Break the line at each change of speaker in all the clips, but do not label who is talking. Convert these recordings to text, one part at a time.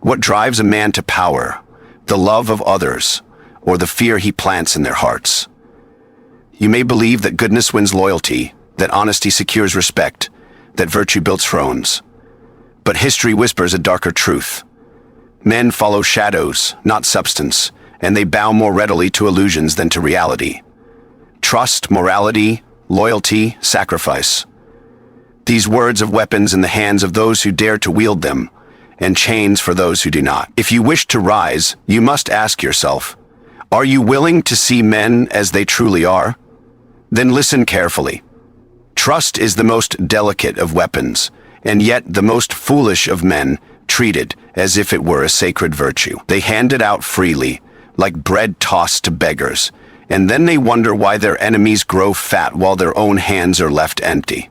What drives a man to power? The love of others, or the fear he plants in their hearts? You may believe that goodness wins loyalty, that honesty secures respect, that virtue builds thrones. But history whispers a darker truth. Men follow shadows, not substance, and they bow more readily to illusions than to reality. Trust, morality, loyalty, sacrifice. These words of weapons in the hands of those who dare to wield them, and chains for those who do not. If you wish to rise, you must ask yourself, are you willing to see men as they truly are? Then listen carefully. Trust is the most delicate of weapons, and yet the most foolish of men treat it as if it were a sacred virtue. They hand it out freely, like bread tossed to beggars, and then they wonder why their enemies grow fat while their own hands are left empty.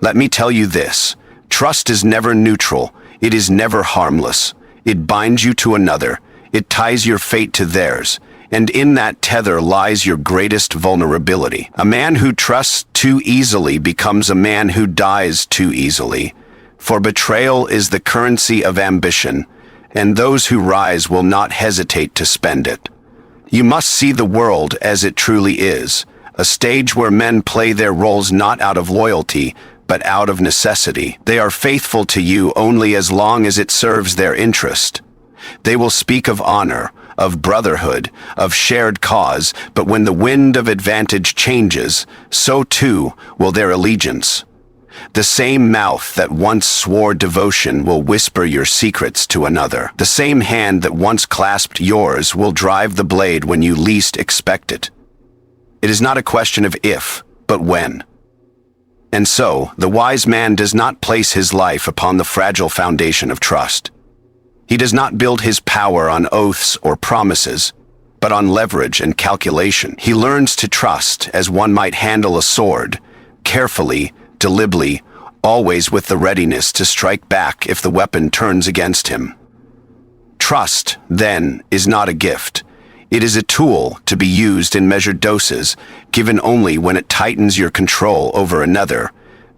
Let me tell you this, trust is never neutral, it is never harmless. It binds you to another, it ties your fate to theirs, and in that tether lies your greatest vulnerability. A man who trusts too easily becomes a man who dies too easily, for betrayal is the currency of ambition, and those who rise will not hesitate to spend it. You must see the world as it truly is, a stage where men play their roles not out of loyalty, but out of necessity. They are faithful to you only as long as it serves their interest. They will speak of honor, of brotherhood, of shared cause, but when the wind of advantage changes, so too will their allegiance. The same mouth that once swore devotion will whisper your secrets to another. The same hand that once clasped yours will drive the blade when you least expect it. It is not a question of if, but when. And so, the wise man does not place his life upon the fragile foundation of trust. He does not build his power on oaths or promises, but on leverage and calculation. He learns to trust as one might handle a sword, carefully, deliberately, always with the readiness to strike back if the weapon turns against him. Trust, then, is not a gift. It is a tool to be used in measured doses, given only when it tightens your control over another,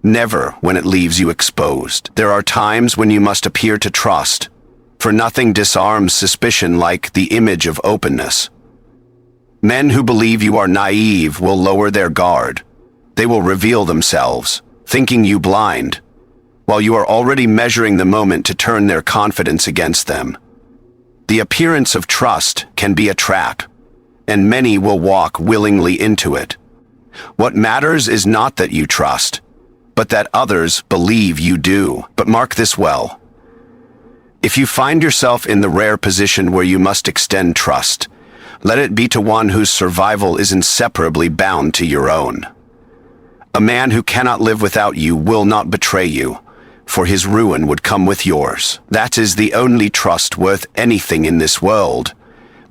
never when it leaves you exposed. There are times when you must appear to trust, for nothing disarms suspicion like the image of openness. Men who believe you are naive will lower their guard. They will reveal themselves, thinking you blind, while you are already measuring the moment to turn their confidence against them. The appearance of trust can be a trap, and many will walk willingly into it. What matters is not that you trust, but that others believe you do. But mark this well. If you find yourself in the rare position where you must extend trust, let it be to one whose survival is inseparably bound to your own. A man who cannot live without you will not betray you, for his ruin would come with yours. That is the only trust worth anything in this world,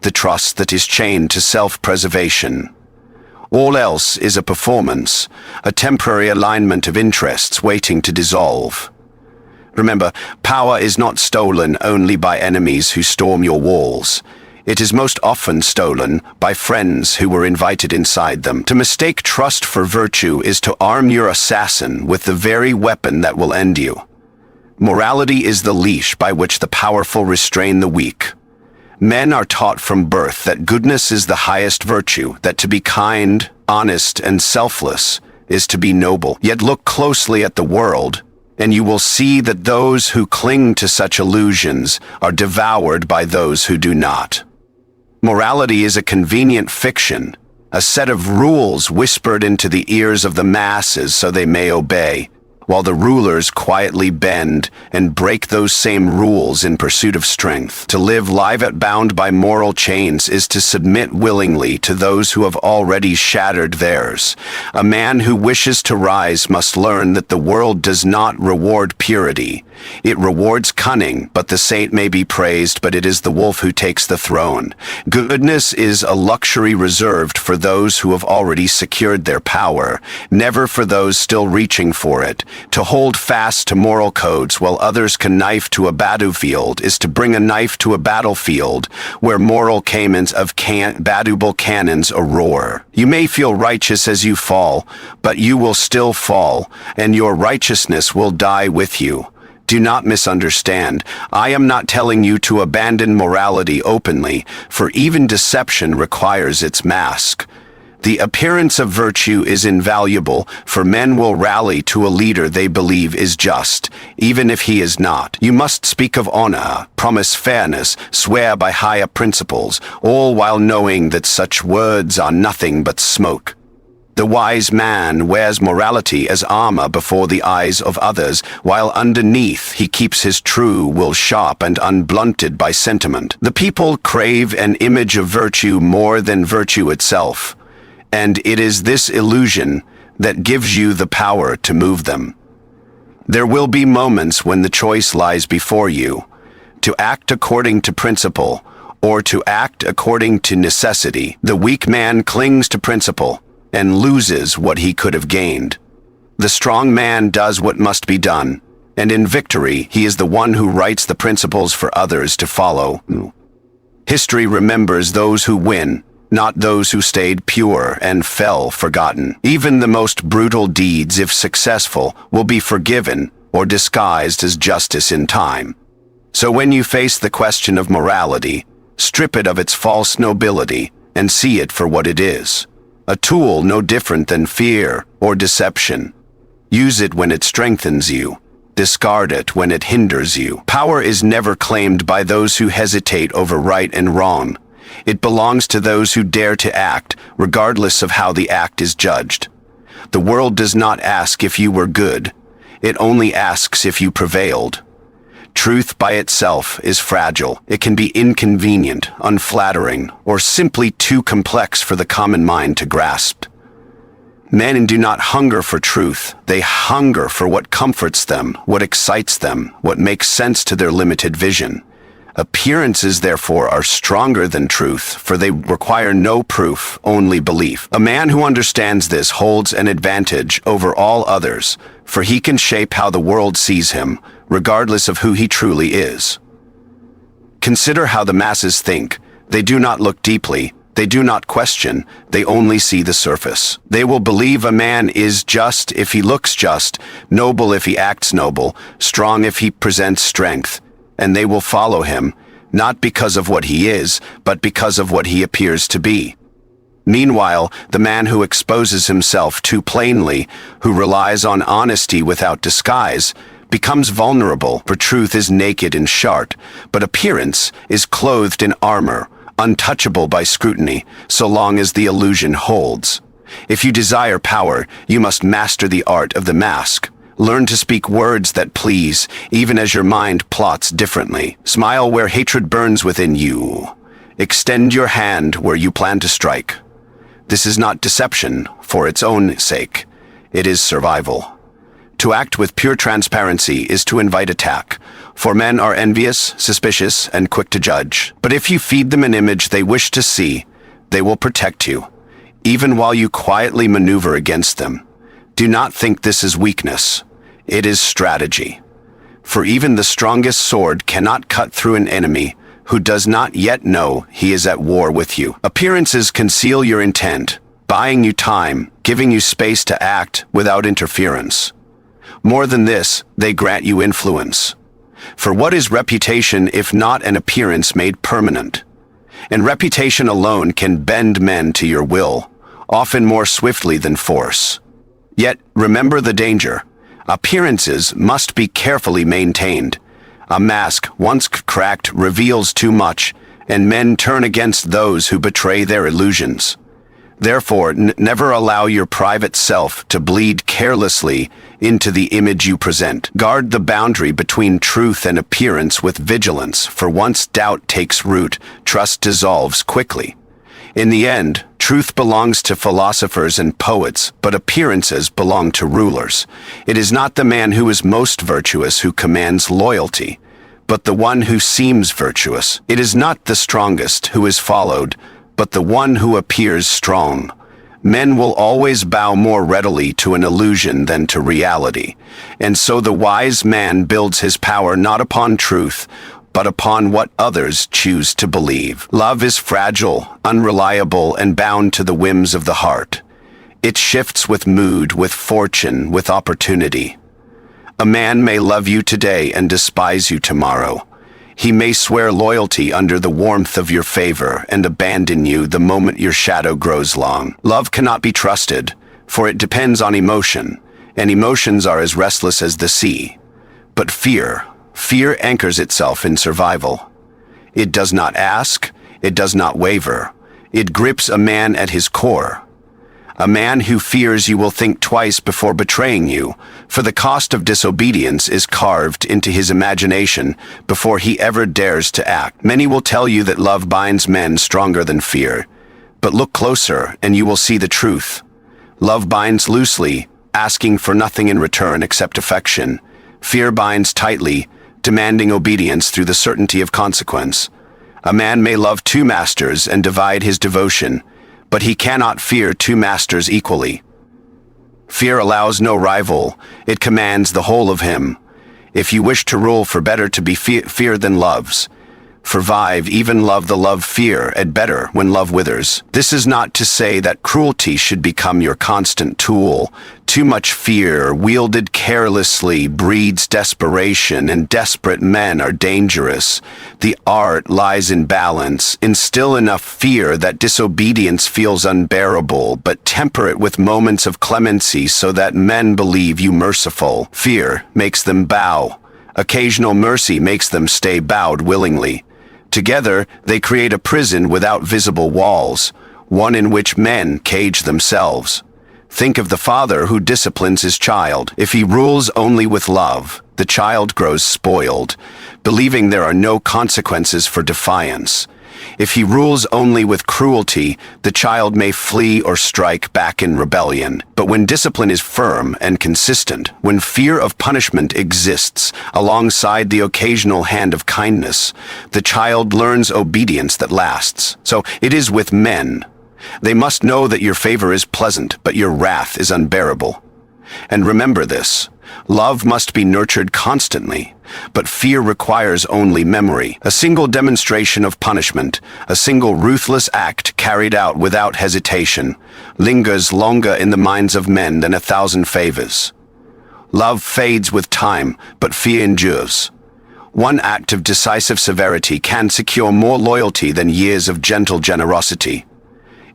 the trust that is chained to self-preservation. All else is a performance, a temporary alignment of interests waiting to dissolve. Remember, power is not stolen only by enemies who storm your walls. It is most often stolen by friends who were invited inside them. To mistake trust for virtue is to arm your assassin with the very weapon that will end you. Morality is the leash by which the powerful restrain the weak. Men are taught from birth that goodness is the highest virtue, that to be kind, honest, and selfless is to be noble. Yet look closely at the world, and you will see that those who cling to such illusions are devoured by those who do not. Morality is a convenient fiction, a set of rules whispered into the ears of the masses so they may obey, while the rulers quietly bend and break those same rules in pursuit of strength. To live life bound by moral chains is to submit willingly to those who have already shattered theirs. A man who wishes to rise must learn that the world does not reward purity. It rewards cunning, but the saint may be praised, but it is the wolf who takes the throne. Goodness is a luxury reserved for those who have already secured their power, never for those still reaching for it. To hold fast to moral codes while others can knife to a battlefield is to bring a knife to a battlefield where moral caiments of battable cannons roar. You may feel righteous as you fall, but you will still fall, and your righteousness will die with you. Do not misunderstand. I am not telling you to abandon morality openly, for even deception requires its mask. The appearance of virtue is invaluable, for men will rally to a leader they believe is just, even if he is not. You must speak of honor, promise fairness, swear by higher principles, all while knowing that such words are nothing but smoke. The wise man wears morality as armor before the eyes of others, while underneath he keeps his true will sharp and unblunted by sentiment. The people crave an image of virtue more than virtue itself, and it is this illusion that gives you the power to move them. There will be moments when the choice lies before you, to act according to principle or to act according to necessity. The weak man clings to principle and loses what he could have gained. The strong man does what must be done, and in victory he is the one who writes the principles for others to follow. History remembers those who win, not those who stayed pure and fell forgotten. Even the most brutal deeds, if successful, will be forgiven or disguised as justice in time. So when you face the question of morality, strip it of its false nobility and see it for what it is. A tool no different than fear or deception. Use it when it strengthens you. Discard it when it hinders you. Power is never claimed by those who hesitate over right and wrong. It belongs to those who dare to act, regardless of how the act is judged. The world does not ask if you were good. It only asks if you prevailed. Truth by itself is fragile. It can be inconvenient, unflattering, or simply too complex for the common mind to grasp. Men do not hunger for truth. They hunger for what comforts them, what excites them, what makes sense to their limited vision. Appearances, therefore, are stronger than truth, for they require no proof, only belief. A man who understands this holds an advantage over all others, for he can shape how the world sees him, regardless of who he truly is. Consider how the masses think. They do not look deeply. They do not question. They only see the surface. They will believe a man is just if he looks just, noble if he acts noble, strong if he presents strength, and they will follow him, not because of what he is, but because of what he appears to be. Meanwhile, the man who exposes himself too plainly, who relies on honesty without disguise, becomes vulnerable, for truth is naked and sharp, but appearance is clothed in armor, untouchable by scrutiny, so long as the illusion holds. If you desire power, you must master the art of the mask. Learn to speak words that please, even as your mind plots differently. Smile where hatred burns within you. Extend your hand where you plan to strike. This is not deception for its own sake. It is survival. To act with pure transparency is to invite attack, for men are envious, suspicious, and quick to judge. But if you feed them an image they wish to see, they will protect you, even while you quietly maneuver against them. Do not think this is weakness. It is strategy. For even the strongest sword cannot cut through an enemy who does not yet know he is at war with you. Appearances conceal your intent, buying you time, giving you space to act without interference. More than this, they grant you influence. For what is reputation if not an appearance made permanent? And reputation alone can bend men to your will, often more swiftly than force. Yet, remember the danger. Appearances must be carefully maintained. A mask, once cracked, reveals too much, and men turn against those who betray their illusions. Therefore, never allow your private self to bleed carelessly into the image you present. Guard the boundary between truth and appearance with vigilance, for once doubt takes root, trust dissolves quickly. In the end, truth belongs to philosophers and poets, but appearances belong to rulers. It is not the man who is most virtuous who commands loyalty, but the one who seems virtuous. It is not the strongest who is followed, but the one who appears strong. Men will always bow more readily to an illusion than to reality, and so the wise man builds his power not upon truth, but upon what others choose to believe. Love is fragile, unreliable, and bound to the whims of the heart. It shifts with mood, with fortune, with opportunity. A man may love you today and despise you tomorrow. He may swear loyalty under the warmth of your favor and abandon you the moment your shadow grows long. Love cannot be trusted, for it depends on emotion, and emotions are as restless as the sea. But fear anchors itself in survival. It does not ask, it does not waver. It grips a man at his core. A man who fears you will think twice before betraying you, for the cost of disobedience is carved into his imagination before he ever dares to act. Many will tell you that love binds men stronger than fear, but look closer and you will see the truth. Love binds loosely, asking for nothing in return except affection. Fear binds tightly, demanding obedience through the certainty of consequence. A man may love two masters and divide his devotion, but he cannot fear two masters equally. Fear allows no rival, it commands the whole of him. If you wish to rule, for better to be fear than loves. Survive, even love the love fear, and better when love withers. This is not to say that cruelty should become your constant tool. Too much fear, wielded carelessly, breeds desperation, and desperate men are dangerous. The art lies in balance. Instill enough fear that disobedience feels unbearable, but temper it with moments of clemency so that men believe you merciful. Fear makes them bow. Occasional mercy makes them stay bowed willingly. Together, they create a prison without visible walls, one in which men cage themselves. Think of the father who disciplines his child. If he rules only with love, the child grows spoiled, believing there are no consequences for defiance. If he rules only with cruelty, the child may flee or strike back in rebellion. But when discipline is firm and consistent, when fear of punishment exists alongside the occasional hand of kindness, the child learns obedience that lasts. So it is with men. They must know that your favor is pleasant, but your wrath is unbearable. And remember this. Love must be nurtured constantly, but fear requires only memory. A single demonstration of punishment, a single ruthless act carried out without hesitation, lingers longer in the minds of men than 1,000 favors. Love fades with time, but fear endures. One act of decisive severity can secure more loyalty than years of gentle generosity.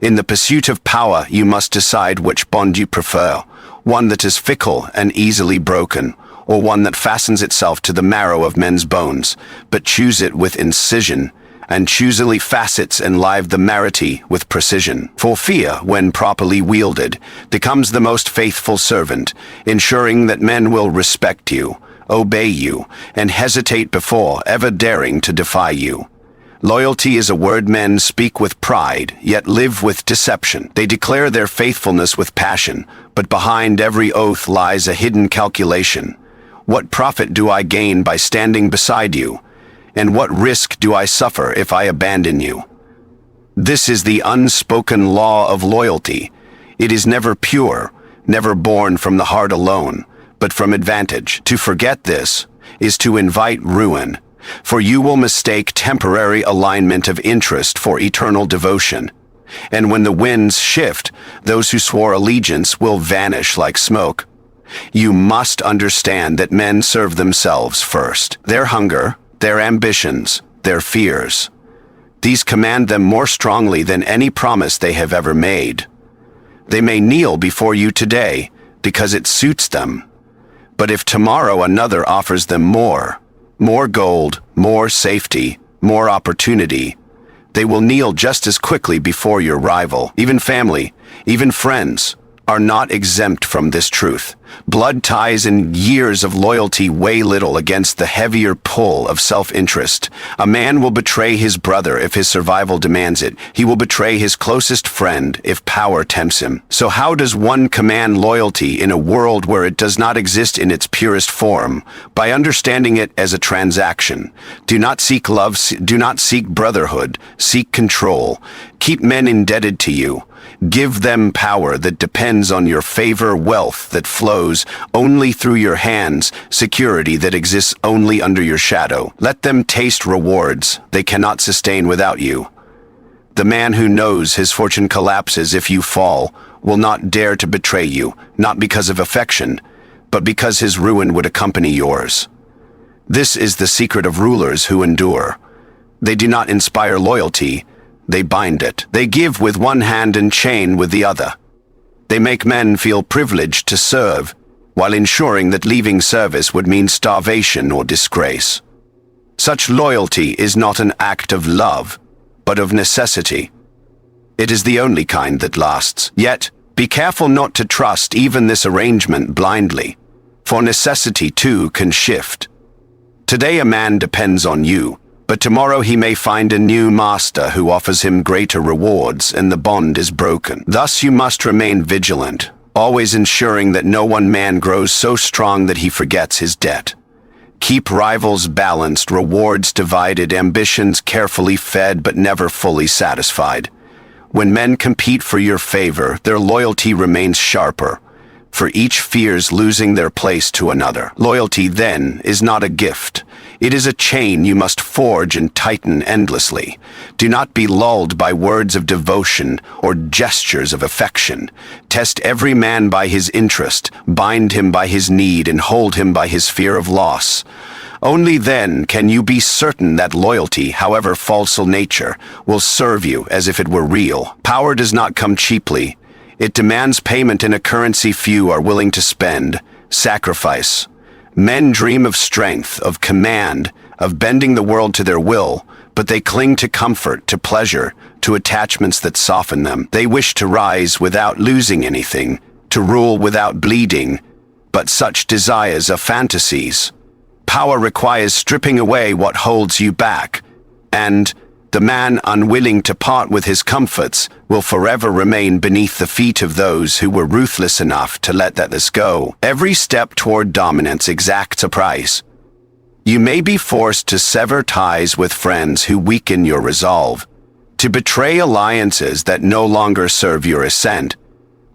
In the pursuit of power, you must decide which bond you prefer. One that is fickle and easily broken, or one that fastens itself to the marrow of men's bones, but chews it with incision, and choosily facets enlive the marity with precision. For fear, when properly wielded, becomes the most faithful servant, ensuring that men will respect you, obey you, and hesitate before ever daring to defy you. Loyalty is a word men speak with pride, yet live with deception. They declare their faithfulness with passion, but behind every oath lies a hidden calculation. What profit do I gain by standing beside you? And what risk do I suffer if I abandon you? This is the unspoken law of loyalty. It is never pure, never born from the heart alone, but from advantage. To forget this is to invite ruin. For you will mistake temporary alignment of interest for eternal devotion. And when the winds shift, those who swore allegiance will vanish like smoke. You must understand that men serve themselves first. Their hunger, their ambitions, their fears. These command them more strongly than any promise they have ever made. They may kneel before you today because it suits them. But if tomorrow another offers them more gold, more safety, more opportunity, they will kneel just as quickly before your rival. Even family, even friends, are not exempt from this truth. Blood ties and years of loyalty weigh little against the heavier pull of self-interest. A man will betray his brother if his survival demands it. He will betray his closest friend if power tempts him. So how does one command loyalty in a world where it does not exist in its purest form? By understanding it as a transaction. Do not seek love, do not seek brotherhood, seek control. Keep men indebted to you. Give them power that depends on your favor, wealth that flows only through your hands, security that exists only under your shadow. Let them taste rewards they cannot sustain without you. The man who knows his fortune collapses if you fall will not dare to betray you, not because of affection, but because his ruin would accompany yours. This is the secret of rulers who endure. They do not inspire loyalty, they bind it. They give with one hand and chain with the other. They make men feel privileged to serve, while ensuring that leaving service would mean starvation or disgrace. Such loyalty is not an act of love, but of necessity. It is the only kind that lasts. Yet, be careful not to trust even this arrangement blindly, for necessity too can shift. Today a man depends on you, but tomorrow he may find a new master who offers him greater rewards and the bond is broken. Thus you must remain vigilant, always ensuring that no one man grows so strong that he forgets his debt. Keep rivals balanced, rewards divided, ambitions carefully fed but never fully satisfied. When men compete for your favor, their loyalty remains sharper, for each fears losing their place to another. Loyalty, then, is not a gift. It is a chain you must forge and tighten endlessly. Do not be lulled by words of devotion or gestures of affection. Test every man by his interest, bind him by his need, and hold him by his fear of loss. Only then can you be certain that loyalty, however false in nature, will serve you as if it were real. Power does not come cheaply. It demands payment in a currency few are willing to spend: sacrifice. Men dream of strength, of command, of bending the world to their will, but they cling to comfort, to pleasure, to attachments that soften them. They wish to rise without losing anything, to rule without bleeding, but such desires are fantasies. Power requires stripping away what holds you back, and the man unwilling to part with his comforts will forever remain beneath the feet of those who were ruthless enough to let this go. Every step toward dominance exacts a price. You may be forced to sever ties with friends who weaken your resolve, to betray alliances that no longer serve your ascent,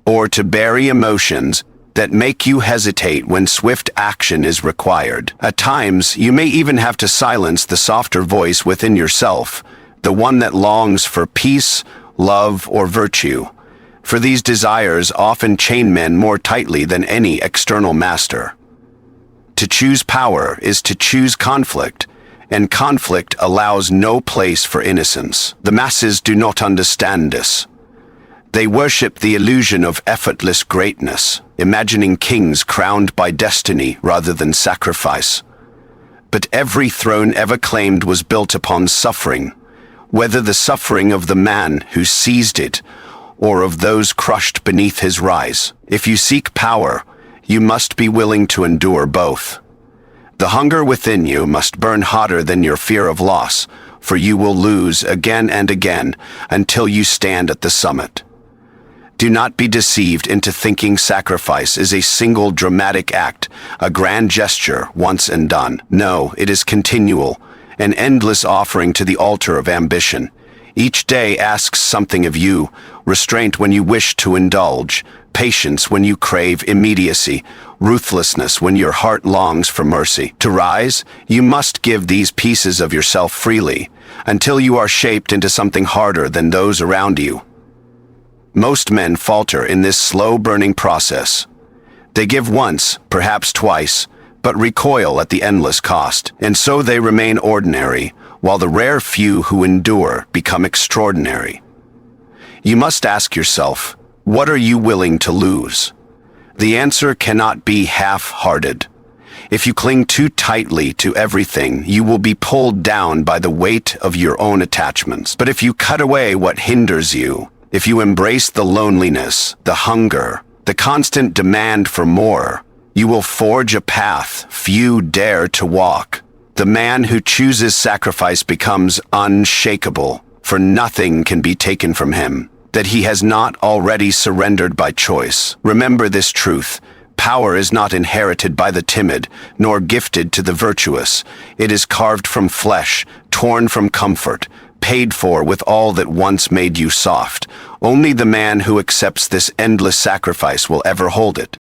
or to bury emotions that make you hesitate when swift action is required. At times, you may even have to silence the softer voice within yourself, the one that longs for peace, love, or virtue. For these desires often chain men more tightly than any external master. To choose power is to choose conflict, and conflict allows no place for innocence. The masses do not understand this. They worship the illusion of effortless greatness, imagining kings crowned by destiny rather than sacrifice. But every throne ever claimed was built upon suffering, whether the suffering of the man who seized it or of those crushed beneath his rise. If you seek power, you must be willing to endure both. The hunger within you must burn hotter than your fear of loss, for you will lose again and again until you stand at the summit. Do not be deceived into thinking sacrifice is a single dramatic act, a grand gesture once and done. No, it is continual, an endless offering to the altar of ambition. Each day asks something of you: restraint when you wish to indulge, patience when you crave immediacy, ruthlessness when your heart longs for mercy. To rise, you must give these pieces of yourself freely, until you are shaped into something harder than those around you. Most men falter in this slow-burning process. They give once, perhaps twice, but recoil at the endless cost, and so they remain ordinary, while the rare few who endure become extraordinary. You must ask yourself, what are you willing to lose? The answer cannot be half-hearted. If you cling too tightly to everything, you will be pulled down by the weight of your own attachments. But if you cut away what hinders you, if you embrace the loneliness, the hunger, the constant demand for more, you will forge a path few dare to walk. The man who chooses sacrifice becomes unshakable, for nothing can be taken from him that he has not already surrendered by choice. Remember this truth: power is not inherited by the timid, nor gifted to the virtuous. It is carved from flesh, torn from comfort, paid for with all that once made you soft. Only the man who accepts this endless sacrifice will ever hold it.